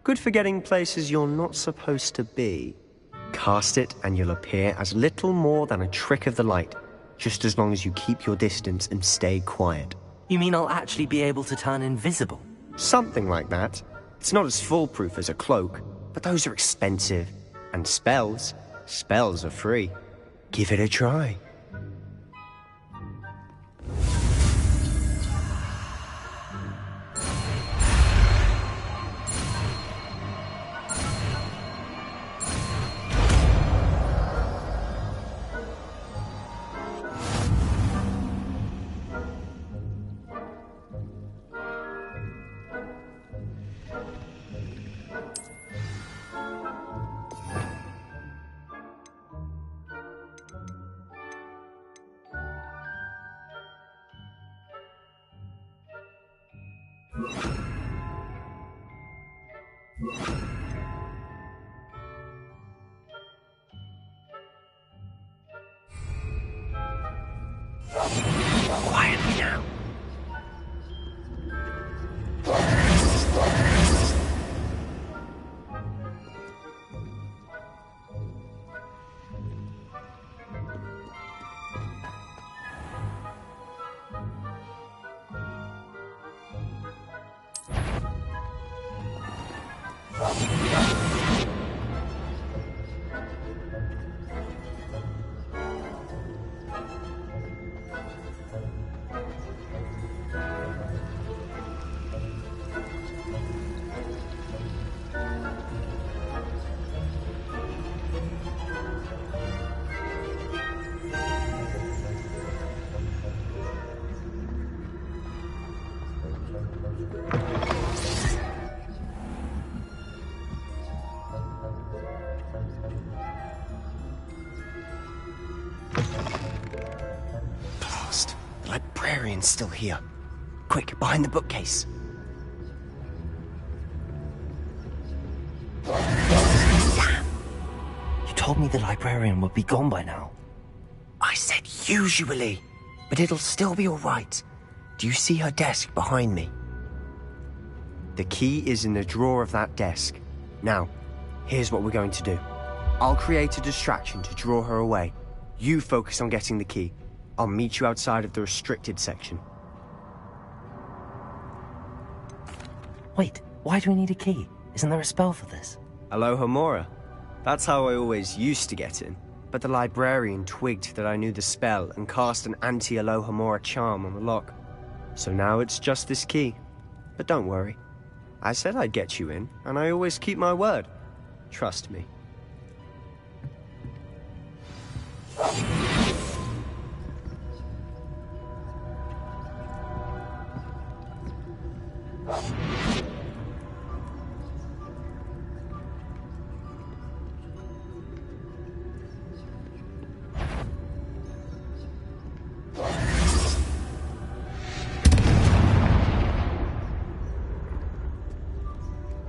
Good for getting places you're not supposed to be. Cast it and you'll appear as little more than a trick of the light, just as long as you keep your distance and stay quiet. You mean I'll actually be able to turn invisible? Something like that. It's not as foolproof as a cloak, but those are expensive. And spells are free. Give it a try. Quietly now. Blast! The librarian's still here. Quick, behind the bookcase. Damn! You told me the librarian would be gone by now. I said usually, but it'll still be all right. Do you see her desk behind me? The key is in the drawer of that desk. Now, here's what we're going to do. I'll create a distraction to draw her away. You focus on getting the key. I'll meet you outside of the restricted section. Wait, why do we need a key? Isn't there a spell for this? Alohomora. That's how I always used to get in. But the librarian twigged that I knew the spell and cast an anti-Alohomora charm on the lock. So now it's just this key. But don't worry. I said I'd get you in, and I always keep my word. Trust me.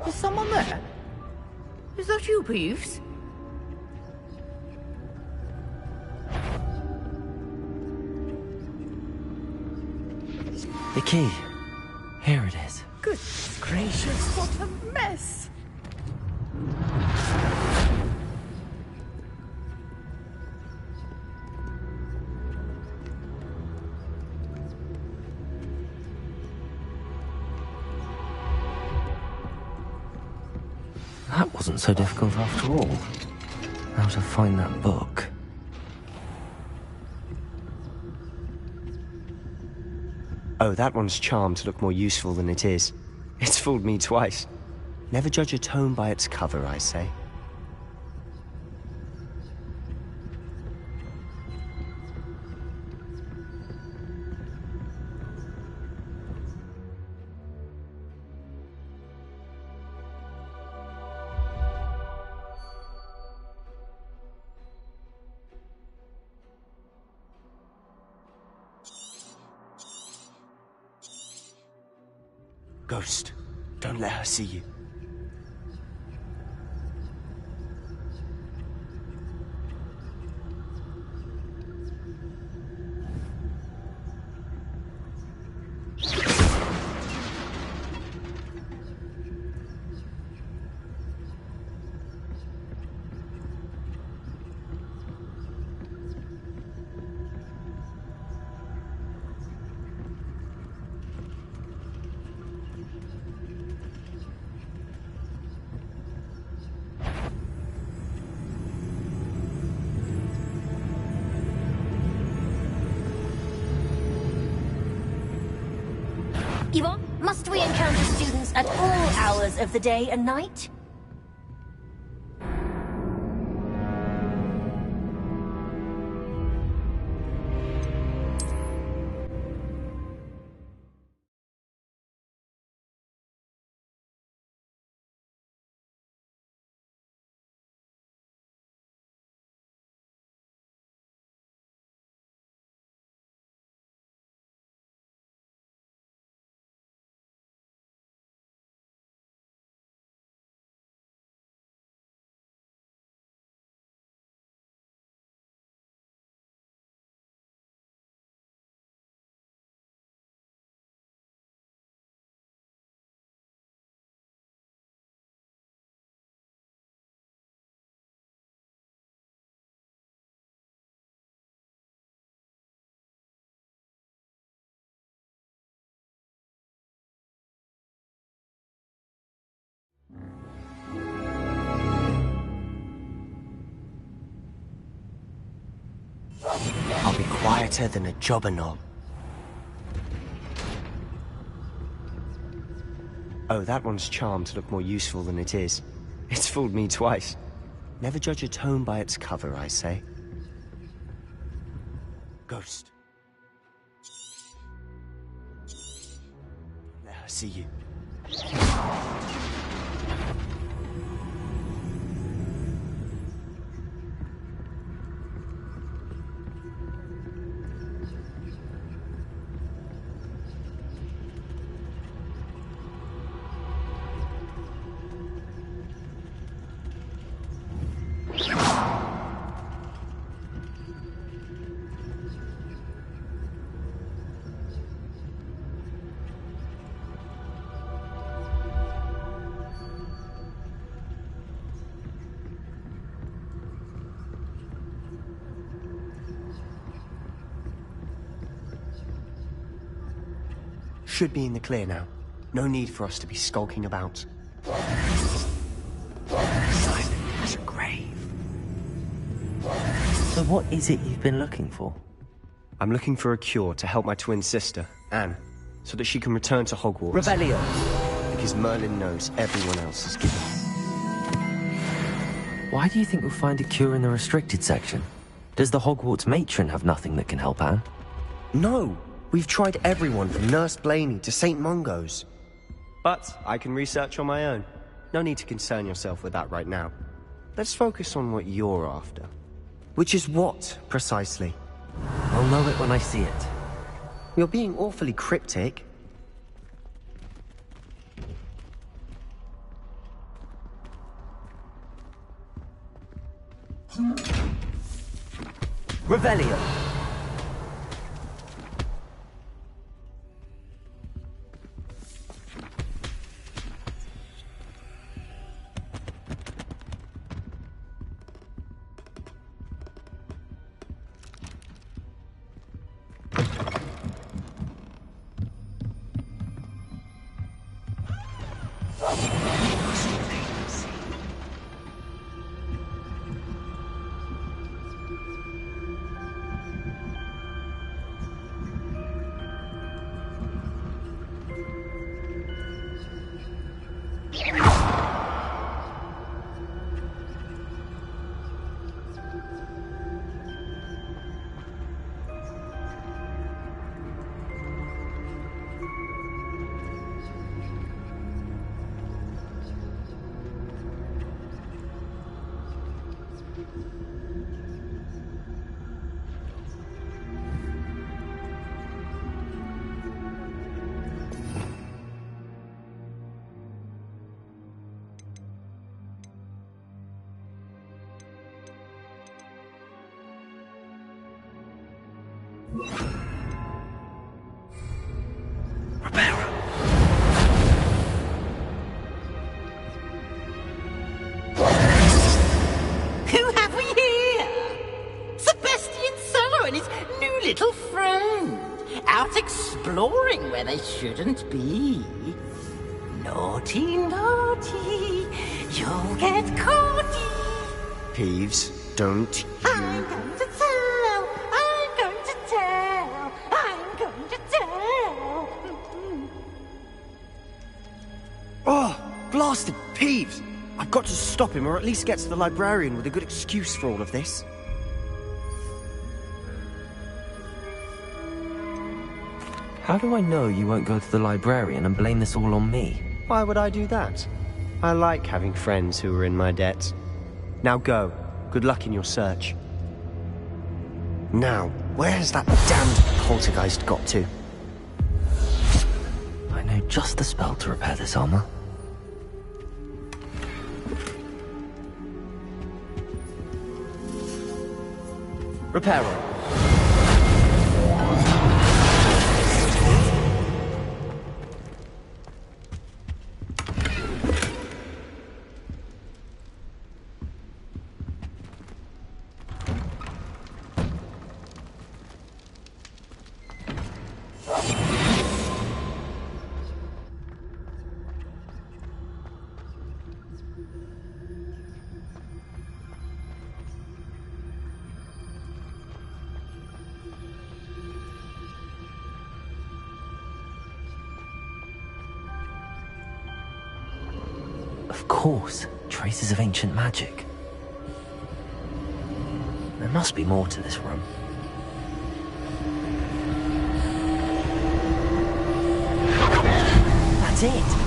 Is someone there? Is that you, Peeves? The key. Here it is. Goodness gracious, what a mess! That wasn't so difficult after all. Now to find that book. Oh, that one's charmed to look more useful than it is. It's fooled me twice. Never judge a tome by its cover, I say. Ghost, don't let her see you. Yvonne, must we encounter students at all hours of the day and night? I'll be quieter than a jobberknoll. Oh, that one's charmed to look more useful than it is. It's fooled me twice. Never judge a tome by its cover, I say. Ghost. Let her see you. Should be in the clear now. No need for us to be skulking about. Silent as a grave. So what is it you've been looking for? I'm looking for a cure to help my twin sister, Anne, so that she can return to Hogwarts. Rebellion! Because Merlin knows everyone else is given. Why do you think we'll find a cure in the restricted section? Does the Hogwarts matron have nothing that can help Anne? No! We've tried everyone from Nurse Blaney to St. Mungo's. But I can research on my own. No need to concern yourself with that right now. Let's focus on what you're after. Which is what, precisely? I'll know it when I see it. You're being awfully cryptic. Rebellion! Who have we here? Sebastian Sallow and his new little friend. Out exploring where they shouldn't be. Naughty, naughty. You'll get caughty. Peeves, don't I'm you... going to tell. I'm going to tell. I'm going to tell. bastard Peeves! I've got to stop him, or at least get to the librarian with a good excuse for all of this. How do I know you won't go to the librarian and blame this all on me? Why would I do that? I like having friends who are in my debt. Now go. Good luck in your search. Now, where has that damned poltergeist got to? I know just the spell to repair this armor. Repair it. Of course, traces of ancient magic. There must be more to this room. That's it!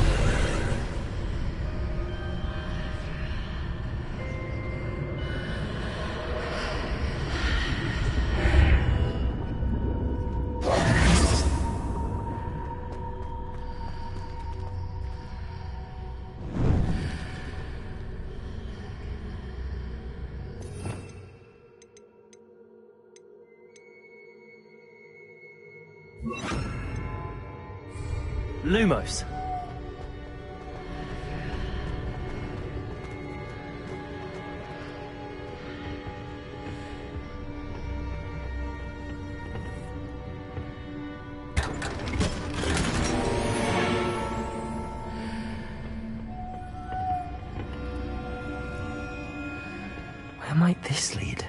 Lumos. Where might this lead?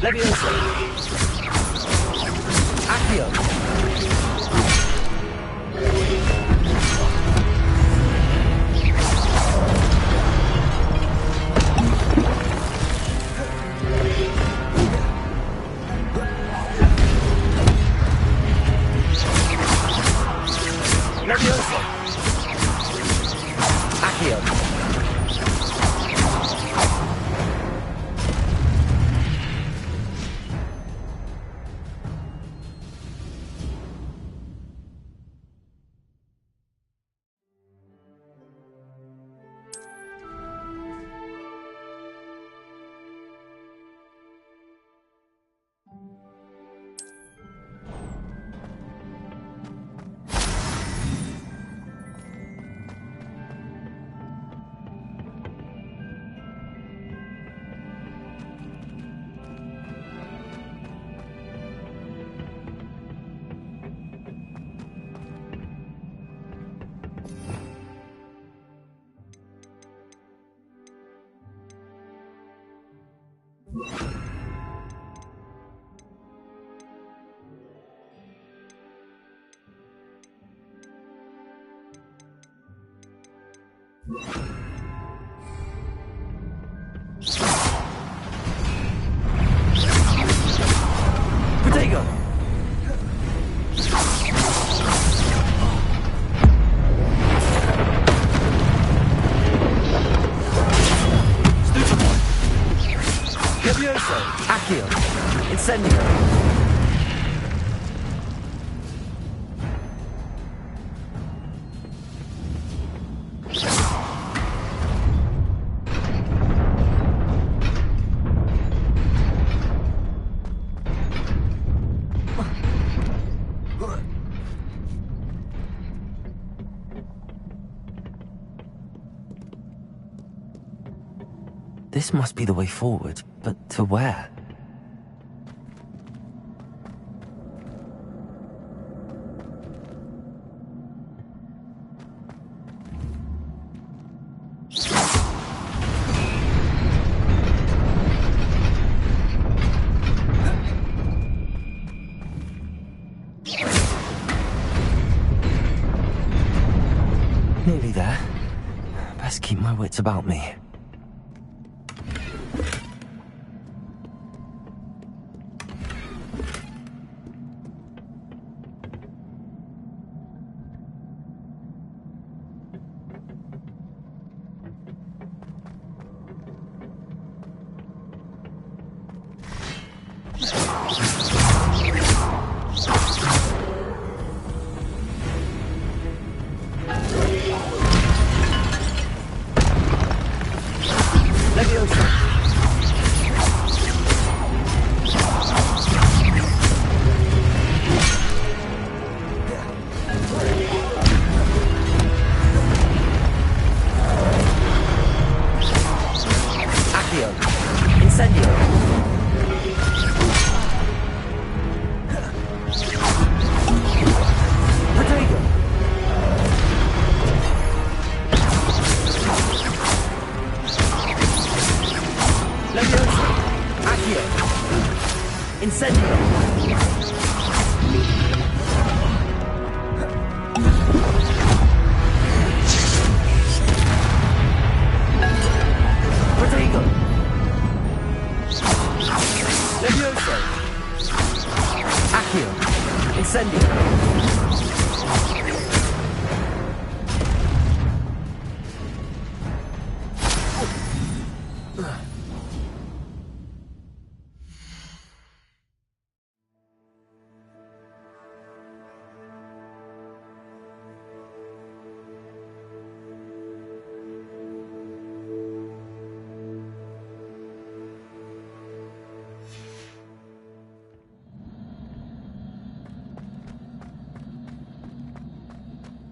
Leviosa. Accio. Leviosa. Accio. Levioso! Accio! Incendio! This must be the way forward, but to where? Nearly there. Best keep my wits about me.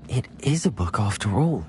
It is a book after all.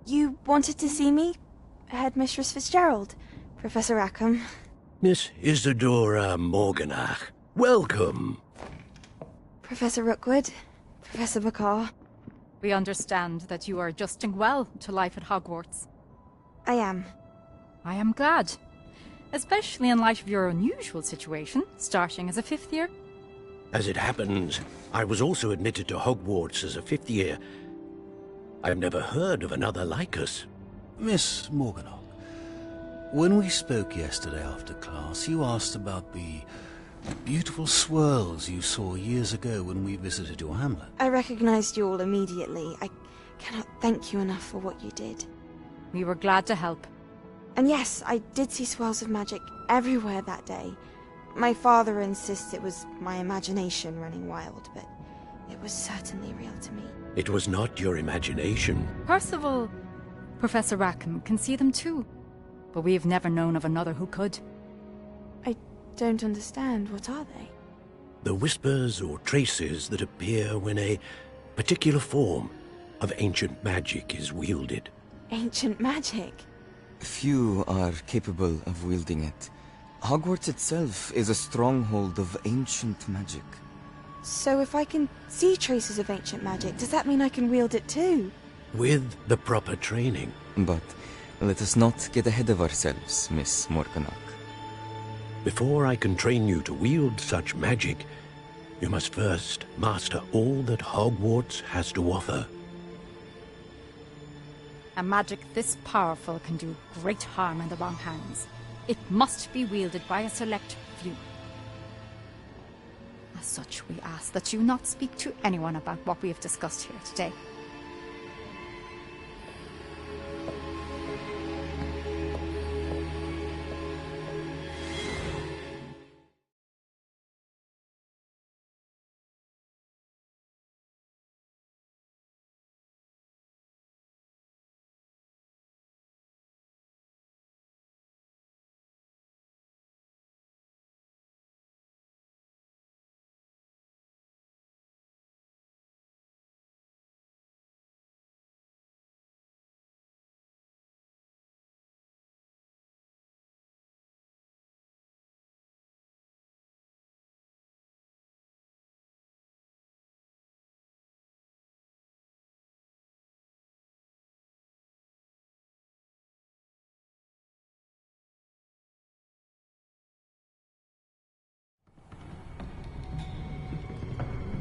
You wanted to see me? Headmistress Fitzgerald, Professor Rackham. Miss Isadora Morganach, welcome. Professor Rookwood, Professor McCaw. We understand that you are adjusting well to life at Hogwarts. I am. I am glad. Especially in light of your unusual situation, starting as a 5th year. As it happens, I was also admitted to Hogwarts as a 5th year. I've never heard of another like us. Miss Morganach, when we spoke yesterday after class, you asked about the beautiful swirls you saw years ago when we visited your hamlet. I recognized you all immediately. I cannot thank you enough for what you did. We were glad to help. And yes, I did see swirls of magic everywhere that day. My father insists it was my imagination running wild, but it was certainly real to me. It was not your imagination. Percival, Professor Rackham can see them too. But we have never known of another who could. I don't understand. What are they? The whispers or traces that appear when a particular form of ancient magic is wielded. Ancient magic? Few are capable of wielding it. Hogwarts itself is a stronghold of ancient magic. So if I can see traces of ancient magic, does that mean I can wield it too? With the proper training. But let us not get ahead of ourselves, Miss Morganach. Before I can train you to wield such magic, you must first master all that Hogwarts has to offer. A magic this powerful can do great harm in the wrong hands. It must be wielded by a select few. As such, we ask that you not speak to anyone about what we have discussed here today.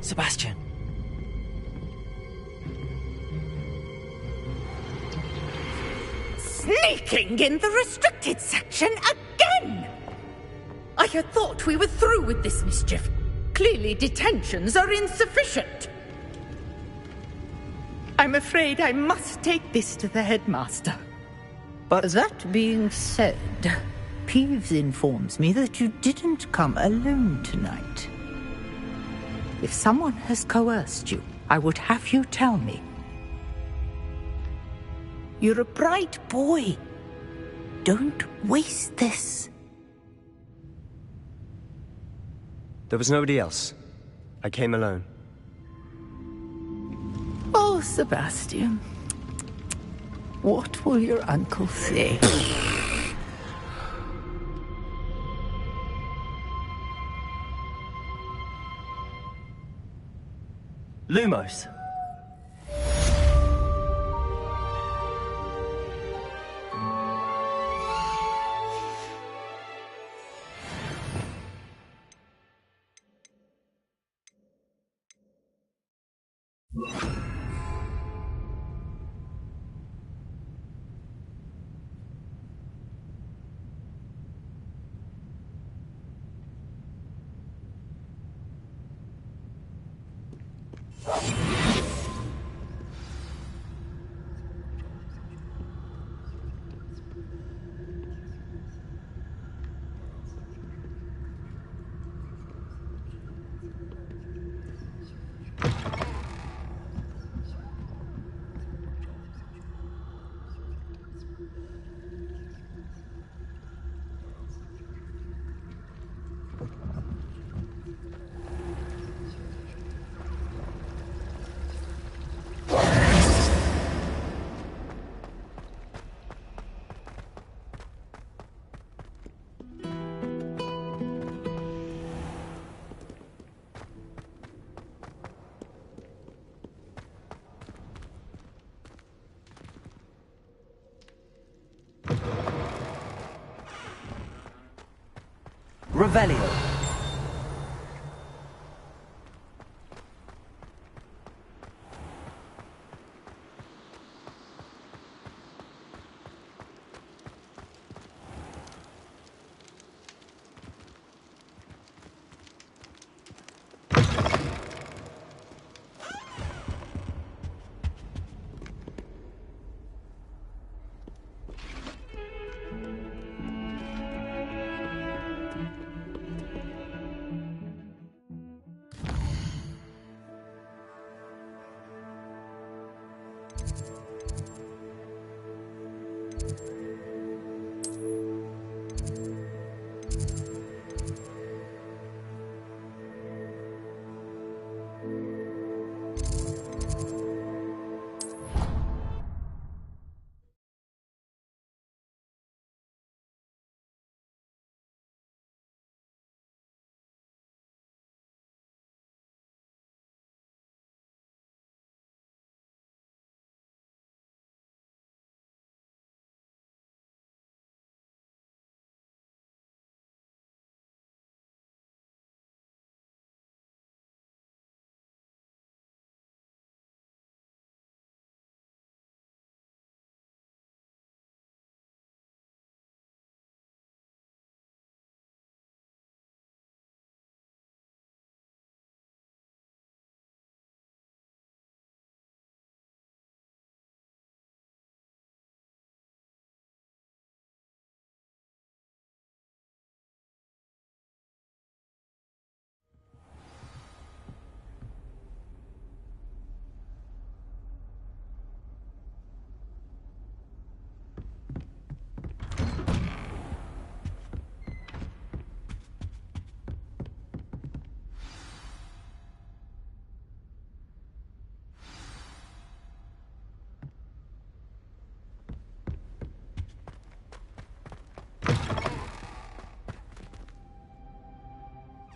Sebastian! Sneaking in the restricted section again! I had thought we were through with this mischief. Clearly detentions are insufficient. I'm afraid I must take this to the headmaster. But that being said, Peeves informs me that you didn't come alone tonight. If someone has coerced you, I would have you tell me. You're a bright boy. Don't waste this. There was nobody else. I came alone. Oh, Sebastian. What will your uncle say? Lumos! Revelio.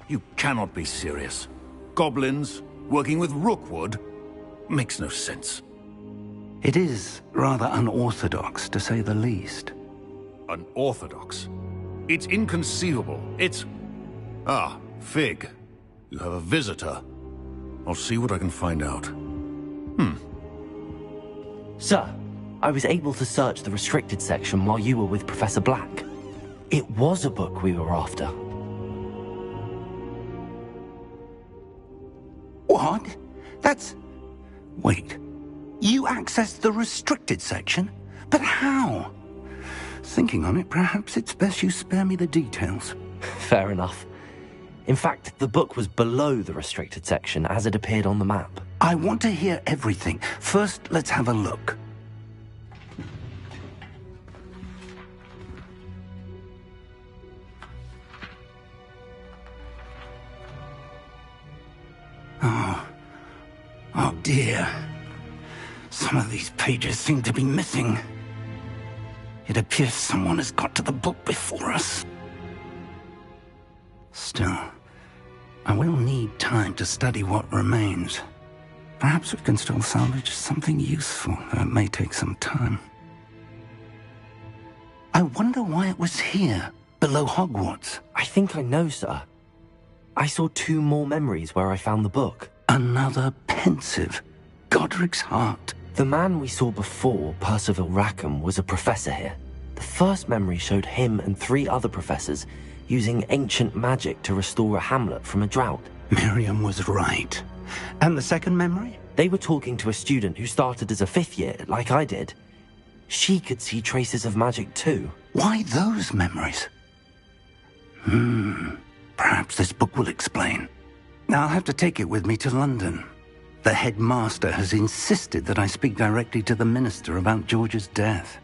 You cannot be serious. Goblins, working with Rookwood? Makes no sense. It is rather unorthodox, to say the least. Unorthodox? It's inconceivable. It's... Ah, Fig. You have a visitor. I'll see what I can find out. Sir, I was able to search the restricted section while you were with Professor Black. It was a book we were after. What? That's... Wait. You accessed the restricted section? But how? Thinking on it, perhaps it's best you spare me the details. Fair enough. In fact, the book was below the restricted section as it appeared on the map. I want to hear everything. First, let's have a look. Oh dear. Some of these pages seem to be missing. It appears someone has got to the book before us. Still, I will need time to study what remains. Perhaps we can still salvage something useful, though it may take some time. I wonder why it was here, below Hogwarts. I think I know, sir. I saw 2 more memories where I found the book. Another pensive. Godric's heart. The man we saw before, Percival Rackham, was a professor here. The first memory showed him and 3 other professors using ancient magic to restore a hamlet from a drought. Miriam was right. And the second memory? They were talking to a student who started as a 5th year, like I did. She could see traces of magic too. Why those memories? Perhaps this book will explain. Now I'll have to take it with me to London. The headmaster has insisted that I speak directly to the minister about George's death.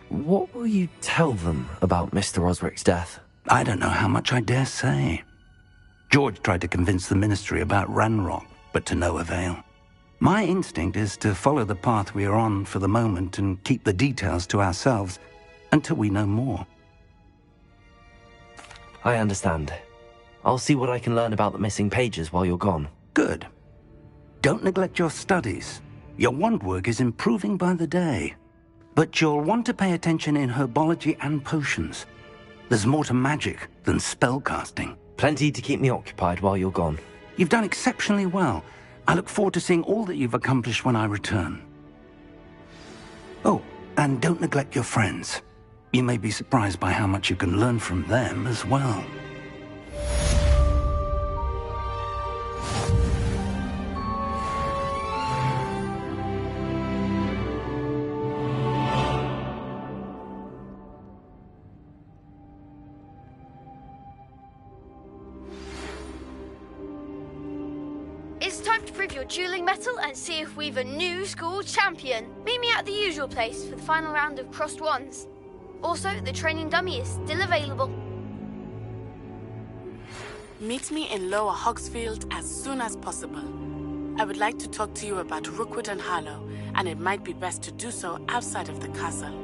What will you tell them about Mr. Osric's death? I don't know how much I dare say. George tried to convince the ministry about Ranrock, but to no avail. My instinct is to follow the path we are on for the moment and keep the details to ourselves until we know more. I understand. I'll see what I can learn about the missing pages while you're gone. Good. Don't neglect your studies. Your wand work is improving by the day. But you'll want to pay attention in herbology and potions. There's more to magic than spellcasting. Plenty to keep me occupied while you're gone. You've done exceptionally well. I look forward to seeing all that you've accomplished when I return. Oh, and don't neglect your friends. You may be surprised by how much you can learn from them as well. It's time to prove your dueling mettle and see if we've a new school champion. Meet me at the usual place for the final round of crossed wands. Also, the training dummy is still available. Meet me in Lower Hogsfield as soon as possible. I would like to talk to you about Rookwood and Harlow, and it might be best to do so outside of the castle.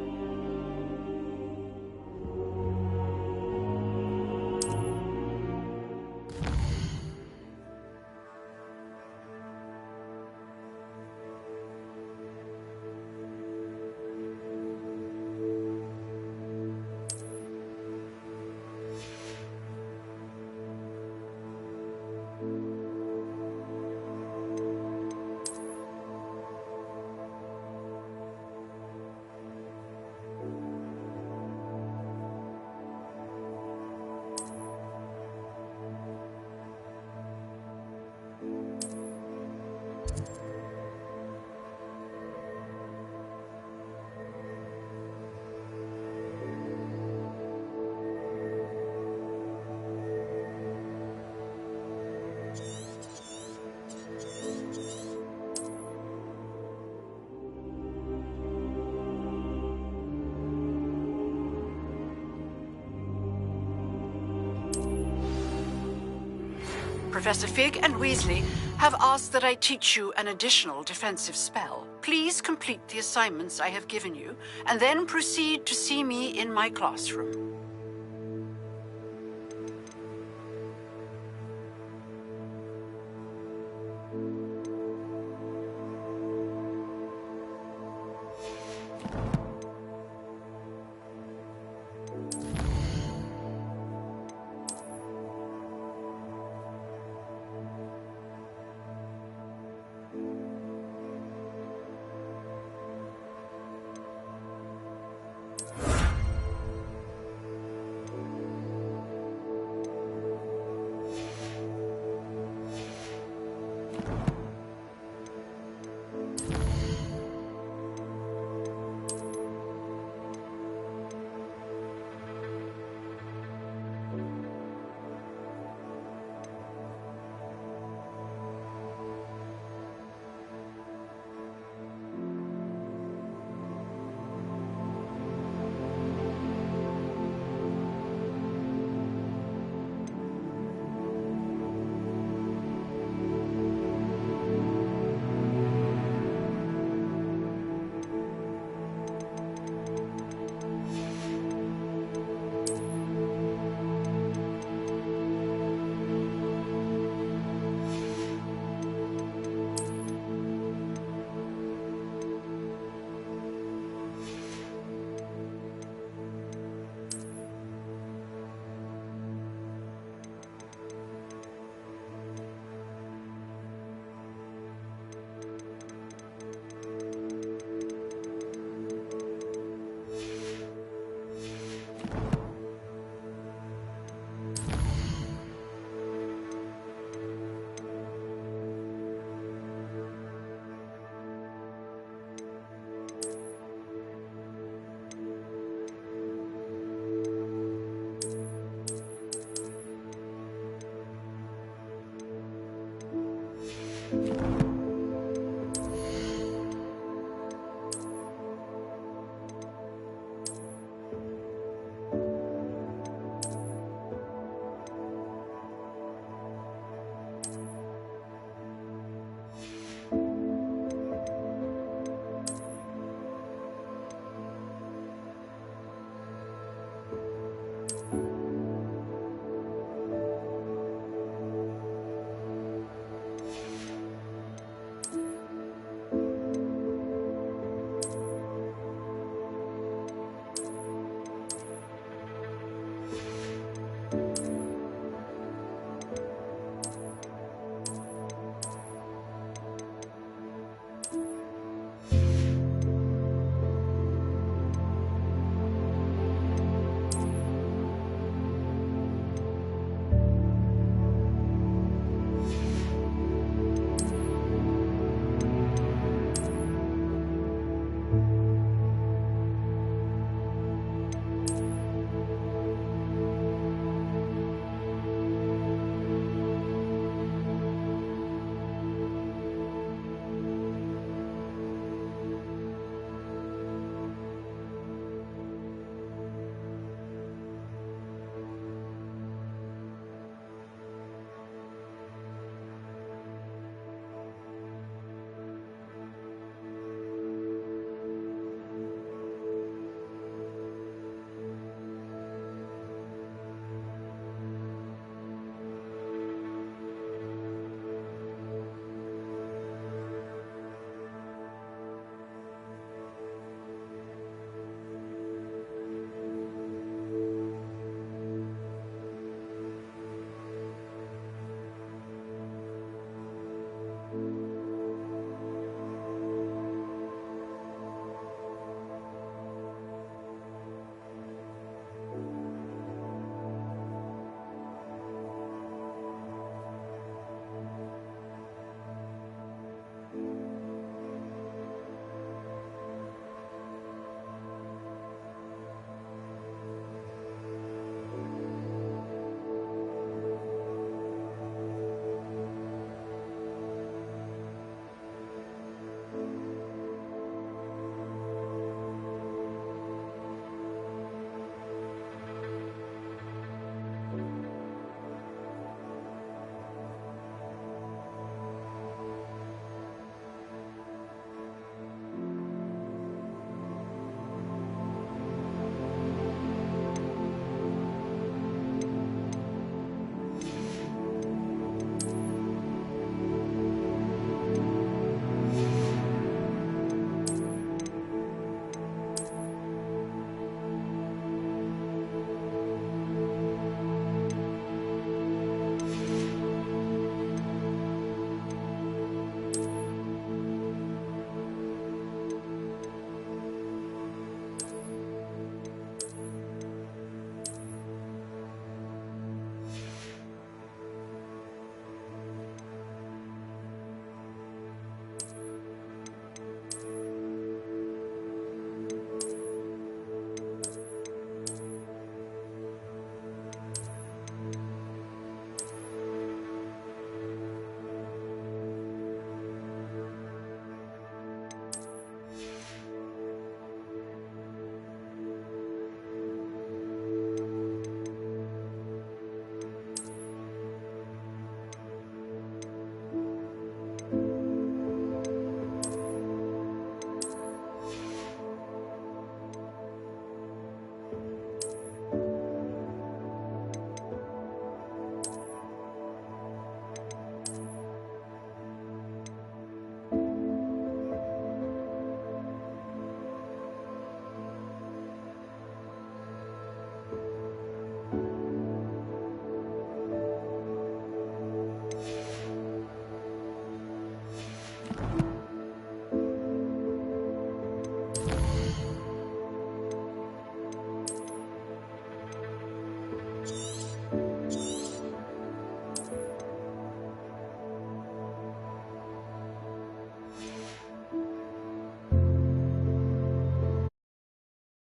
Professor Fig and Weasley have asked that I teach you an additional defensive spell. Please complete the assignments I have given you, and then proceed to see me in my classroom.